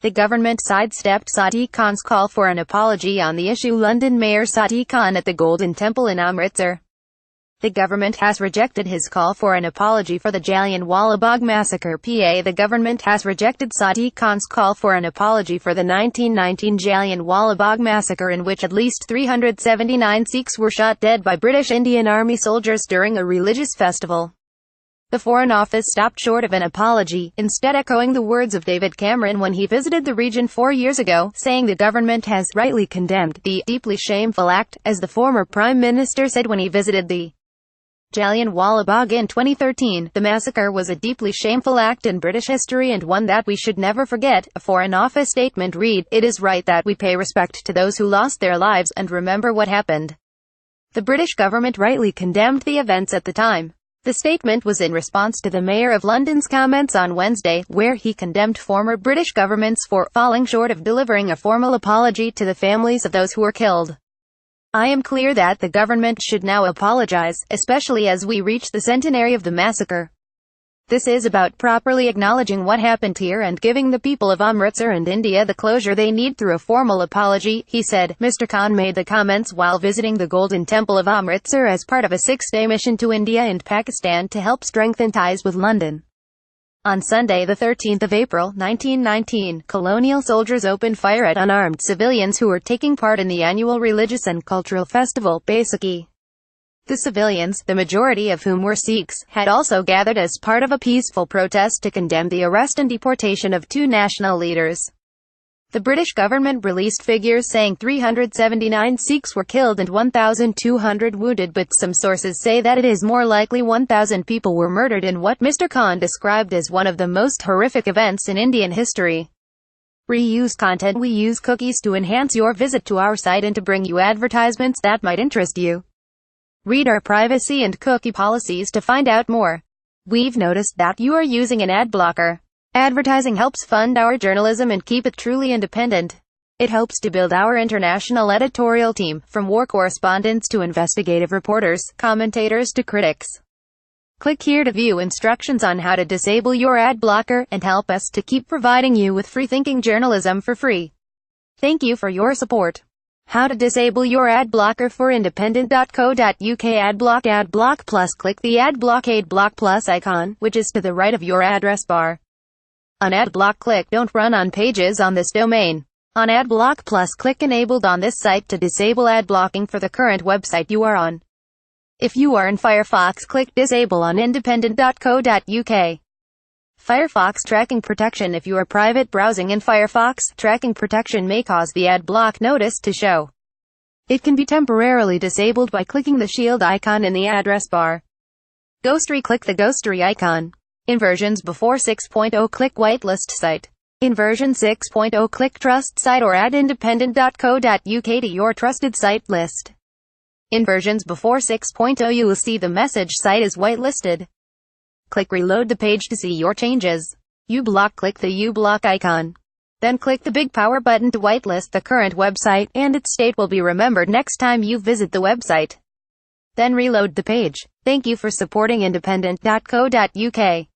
The government sidestepped Sadiq Khan's call for an apology on the issue. London Mayor Sadiq Khan at the Golden Temple in Amritsar. The government has rejected his call for an apology for the Jallianwala Bagh massacre. The government has rejected Sadiq Khan's call for an apology for the 1919 Jallianwala Bagh massacre, in which at least 379 Sikhs were shot dead by British Indian Army soldiers during a religious festival. The Foreign Office stopped short of an apology, instead echoing the words of David Cameron when he visited the region 4 years ago, saying the government has rightly condemned the deeply shameful act, as the former Prime Minister said when he visited the Jallianwala Bagh in 2013. The massacre was a deeply shameful act in British history and one that we should never forget. A Foreign Office statement read, "It is right that we pay respect to those who lost their lives and remember what happened." The British government rightly condemned the events at the time. The statement was in response to the Mayor of London's comments on Wednesday, where he condemned former British governments for falling short of delivering a formal apology to the families of those who were killed. "I am clear that the government should now apologize, especially as we reach the centenary of the massacre. This is about properly acknowledging what happened here and giving the people of Amritsar and India the closure they need through a formal apology," he said. Mr. Khan made the comments while visiting the Golden Temple of Amritsar as part of a 6-day mission to India and Pakistan to help strengthen ties with London. On Sunday, the 13th of April, 1919, colonial soldiers opened fire at unarmed civilians who were taking part in the annual religious and cultural festival, Baisakhi. The civilians, the majority of whom were Sikhs, had also gathered as part of a peaceful protest to condemn the arrest and deportation of 2 national leaders. The British government released figures saying 379 Sikhs were killed and 1,200 wounded, but some sources say that it is more likely 1,000 people were murdered in what Mr. Khan described as one of the most horrific events in Indian history. Reuse content. We use cookies to enhance your visit to our site and to bring you advertisements that might interest you. Read our privacy and cookie policies to find out more. We've noticed that you are using an ad blocker. Advertising helps fund our journalism and keep it truly independent. It helps to build our international editorial team, from war correspondents to investigative reporters, commentators to critics. Click here to view instructions on how to disable your ad blocker, and help us to keep providing you with free-thinking journalism for free. Thank you for your support. How to disable your ad blocker for independent.co.uk. Adblock Plus. Click the Ad Block Plus icon, which is to the right of your address bar. On Adblock, click Don't Run on Pages on this domain. On Adblock Plus, click Enabled on this site to disable ad blocking for the current website you are on. If you are in Firefox, click Disable on independent.co.uk. Firefox Tracking Protection. If you are private browsing in Firefox, tracking protection may cause the ad block notice to show. It can be temporarily disabled by clicking the shield icon in the address bar. Ghostery. Click the Ghostery icon. In versions before 6.0, click Whitelist Site. In version 6.0, click Trust Site or add independent.co.uk to your trusted site list. In versions before 6.0, you will see the message site is whitelisted. Click Reload the page to see your changes. uBlock. Click the uBlock icon. Then click the big power button to whitelist the current website, and its state will be remembered next time you visit the website. Then reload the page. Thank you for supporting independent.co.uk.